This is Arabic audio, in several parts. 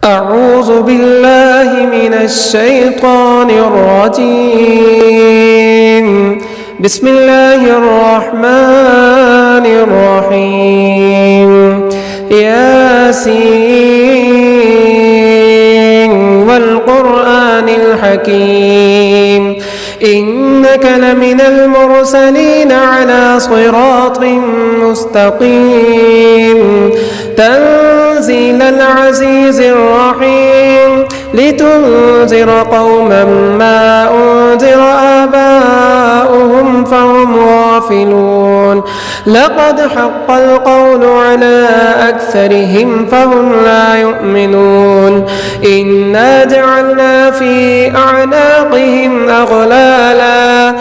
أعوذ بالله من الشيطان الرجيم. بسم الله الرحمن الرحيم. ياسين والقرآن الحكيم إنك لمن المرسلين على صراط مستقيم تنزيل العزيز الرحيم لتنذر قوما ما أنذر آباؤهم فهم غافلون لقد حق القول على أكثرهم فهم لا يؤمنون إنا جعلنا في أعناقهم أغلالا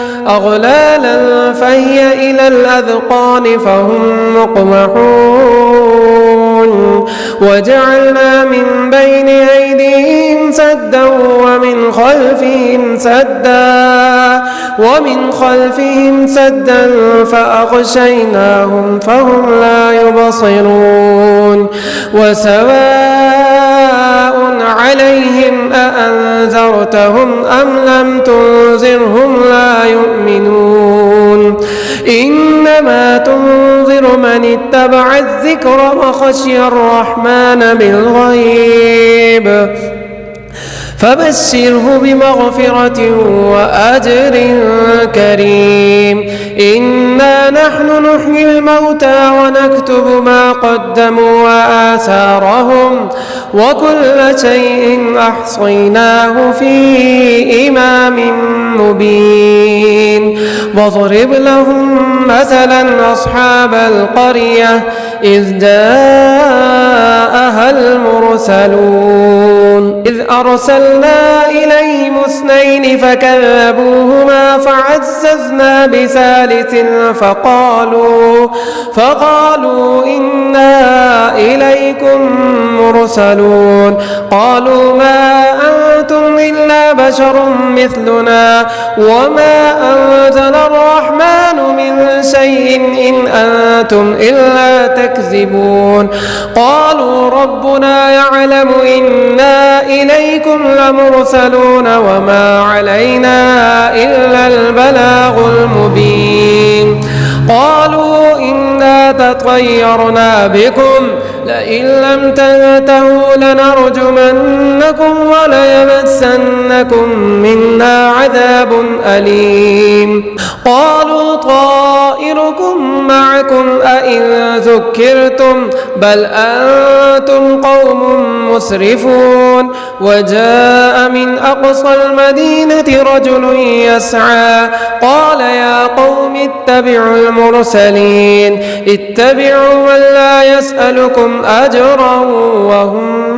فهي إلى الأذقان فهم مقمحون وجعلنا من بين أيديهم سدا ومن خلفهم سدا فأغشيناهم فهم لا يبصرون وسواء عليهم أأنذرتهم أم لم تنذرهم لا يؤمنون إنما تنذر من اتبع الذكر وخشي الرحمن بالغيب فبشره بمغفرة وأجر كريم إنا نحن نحيي الموتى ونكتب ما قدموا وآثارهم وكل شيء أحصيناه في إمام مبين واضرب لهم مثلا أصحاب القرية إذ جاءها المرسلون إذ أرسلنا إليهم 2 فكذبوهما فعززنا بثالث فقالوا إنا إليكم مرسلون قالوا ما أنتم إلا بشر مثلنا وما أنزل الرحمن من شيء إن أنتم إلا تكذبون قالوا ربنا يعلم إنا إليكم لمرسلون وما علينا إلا البلاغ المبين قالوا إنا تطيرنا بكم لئن لم تنتهوا لنرجمنكم وليمسنكم منا عذاب أليم قالوا طائركم معكم أئن ذكرتم بل أنتم قوم مسرفون وجاء من أقصى المدينة رجل يسعى قال يا قوم اتبعوا المرسلين اتبعوا من لا يسألكم أجرا وهم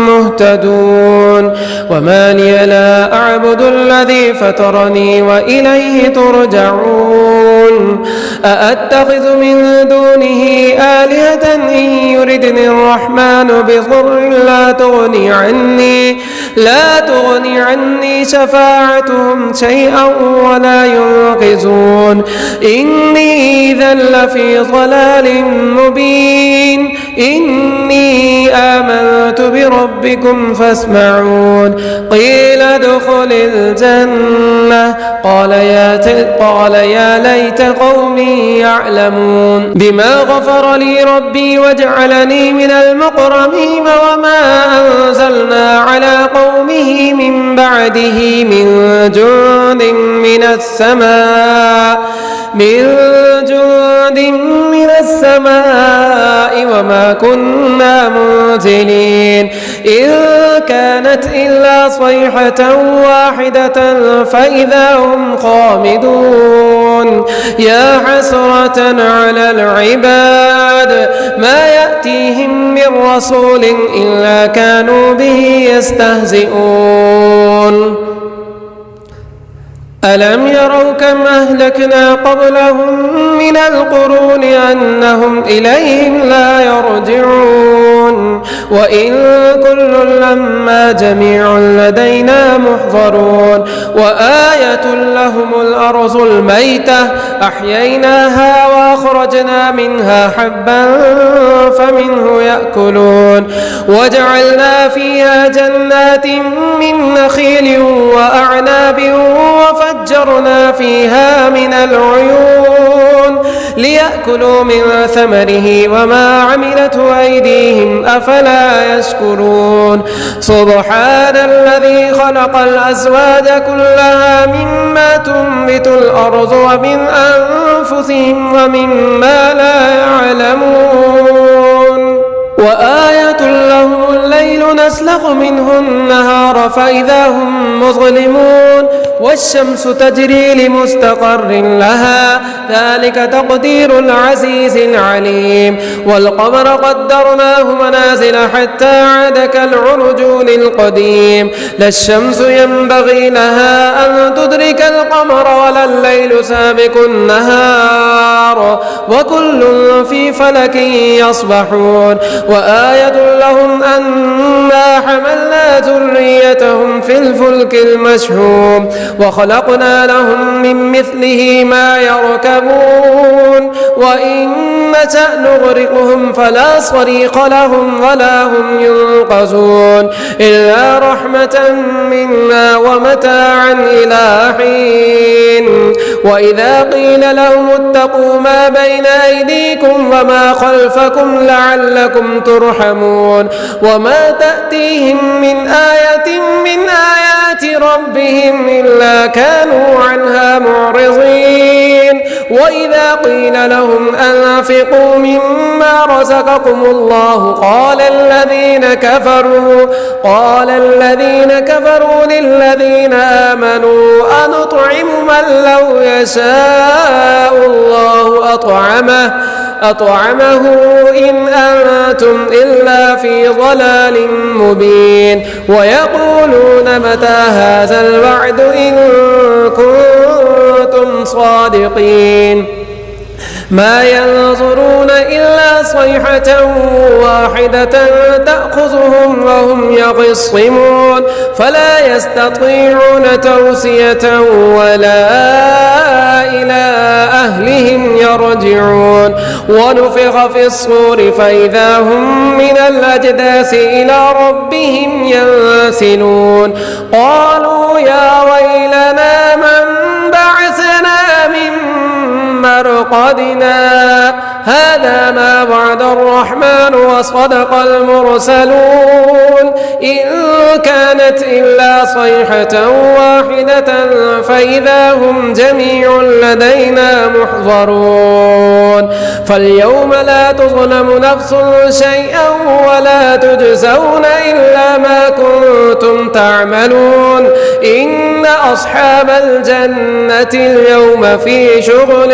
مهتدون وما لي لا أعبد الذي فطرني وإليه ترجعون أأتخذ من دونه آلهة إن يردني الرحمن بضر لا تغني عني شفاعتهم شيئا ولا ينقذون إني إذا لفي ضلال مبين إني آمنت بربكم فاسمعون قيل ادخل الجنة قال يا ليت قومي يعلمون بما غفر لي ربي وجعلني من المكرمين وما أنزلنا على قومه من بعده من جند من السماء وما كنا منزلين إن كانت إلا صيحة واحدة فإذا هم خامدون يا حسرة على العباد ما يأتيهم من رسول إلا كانوا به يستهزئون ألم يروا كم أهلكنا قبلهم من القرون أنهم إليهم لا يرجعون وإن كل لما جميع لدينا محضرون وآية لهم الأرض الميتة أحييناها وأخرجنا منها حبا فمنه يأكلون وجعلنا فيها جنات من نخيل وأعناب وفجرنا فيها من العيون ليأكلوا من ثمره وما عملته أيديهم أفلا يشكرون سبحان الذي خلق الأزواج كلها مما تنبت الأرض ومن أنفسهم ومما لا يعلمون وآية لهم الليل نسلخ منه النهار فإذا هم مظلمون والشمس تجري لمستقر لها ذلك تقدير العزيز العليم والقمر قدرناه منازل حتى عاد كالعرجون القديم لا الشمس ينبغي لها أن تدرك القمر ولا الليل سابق النهار وكل في فلك يصبحون وآية لهم أنا حملنا ذريتهم في الفلك المشحون وخلقنا لهم من مثله ما يركبون وإن نشأ نغرقهم فلا صريخ لهم ولا هم ينقذون إلا رحمة منا ومتاعا إلى حين وإذا قيل لهم اتقوا ما بين أيديكم وما خلفكم لعلكم ترحمون وما تأتيهم من آية من آيات ربهم إلا كانوا عنها معرضين وإذا قيل لهم أنفقوا مما رزقكم الله قال الذين كفروا للذين آمنوا أنطعم من لو يشاء الله أطعمه إن أنتم إلا في ضلال مبين ويقولون متى هذا الوعد إن كنتم صادقين ما ينظرون إلا صيحة واحدة تأخذهم وهم يخصمون فلا يستطيعون توصية ولا إلى أهلهم يرجعون ونفخ في الصور فإذا هم من الأجداث إلى ربهم ينسلون قالوا يا ويلنا من بعثنا من مرقدنا هذا ما وعد الرحمن وصدق المرسلون إن كانت إلا صيحة واحدة فإذا هم جميع لدينا محضرون فاليوم لا تظلم نفس شيئا ولا تجزون إلا ما كنتم تعملون إن أصحاب الجنة اليوم في شغل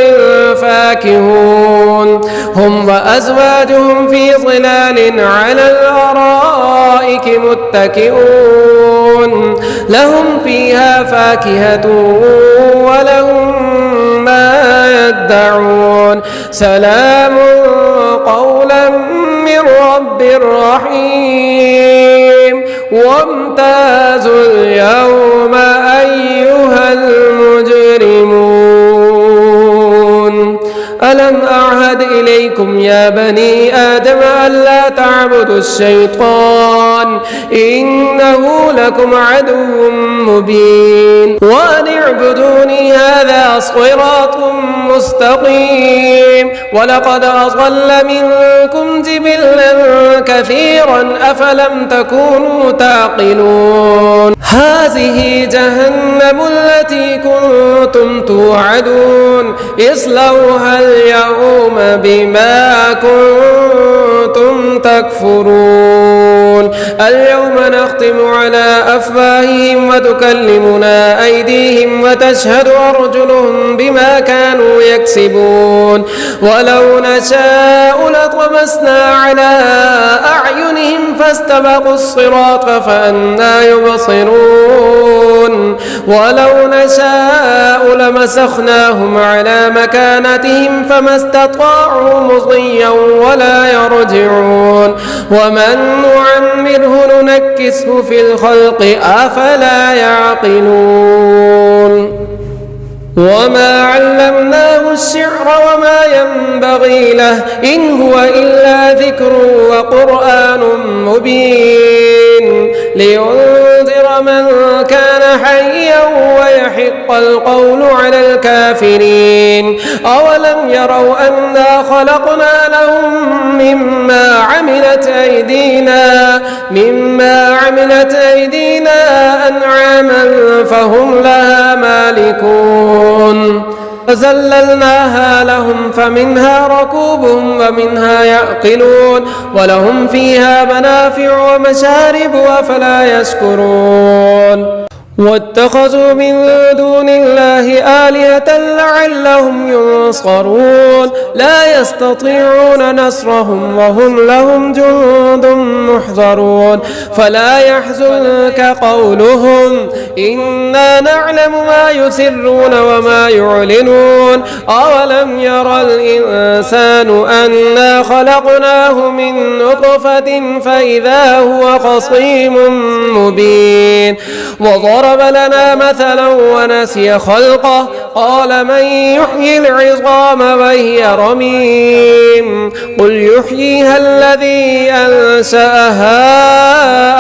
فاكهون هم وأزواجهم في ظلال على الأرائك متكئون لهم فيها فاكهة ولهم ما يدعون سلام قولا من رب رحيم وامتازوا اليوم أيها المجرمون ألم أعهد إليكم يا بني آدم ألا تعبدوا الشيطان إنه لكم عدو مبين وأن اعبدوني هذا صراط مستقيم ولقد أضل منكم جبلا كثيرا أفلم تكونوا تعقلون هذه جهنم التي كنتم توعدون اصلوها اليوم بما كنتم تكفرون اليوم نختم على أفواههم وتكلمنا أيديهم وتشهد أرجلهم بما كانوا يكسبون ولو نشاء لطمسنا على أعينهم فاستبقوا الصراط فأنى يبصرون ولو نشاء لمسخناهم على مكانتهم فما استطاعوا مضيا ولا يرجعون ومن نعمره ننكسه في الخلق أفلا يعقلون وما علمناه الشعر وما ينبغي له إن هو إلا ذكر وقرآن مبين لينذر من كان حيا ويحق القول على الكافرين أولم يروا أنا خلقنا لهم مما عملت أيدينا أنعاما فهم لها مالكون فزللناها لهم فمنها ركوبهم ومنها يأكلون ولهم فيها منافع ومشارب أفلا يشكرون واتخذوا من دون الله آلهة لعلهم ينصرون لا يستطيعون نصرهم وهم لهم جند محضرون فلا يحزنك قولهم إنا نعلم ما يسرون وما يعلنون أولم يرى الإنسان أنا خلقناه من نطفة فإذا هو خصيم مبين وضرب لنا مثلا ونسي خلقه قال من يحيي العظام وهي رميم قل يحييها الذي أنشأها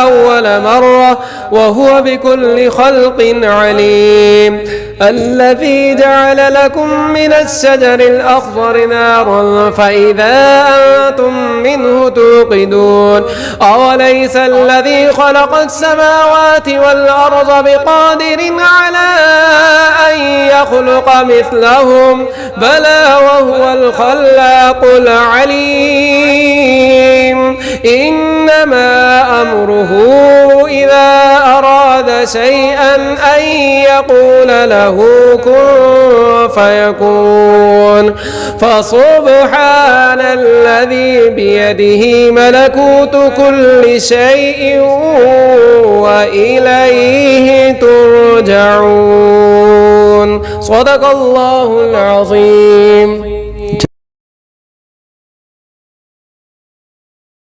أول مرة وهو بكل خلق عليم الذي جعل لكم من الشجر الأخضر نارا فإذا أنتم منه توقدون أوليس الذي خلق السماوات والأرض بقادر على أن يخلق مثلهم بلى وهو الخلاق العليم إنما أمره إذا أراد شيئا أن يقول له كن فيكون فسبحان الذي بيده ملكوت كل شيء وإليه ترجعون صدق الله العظيم.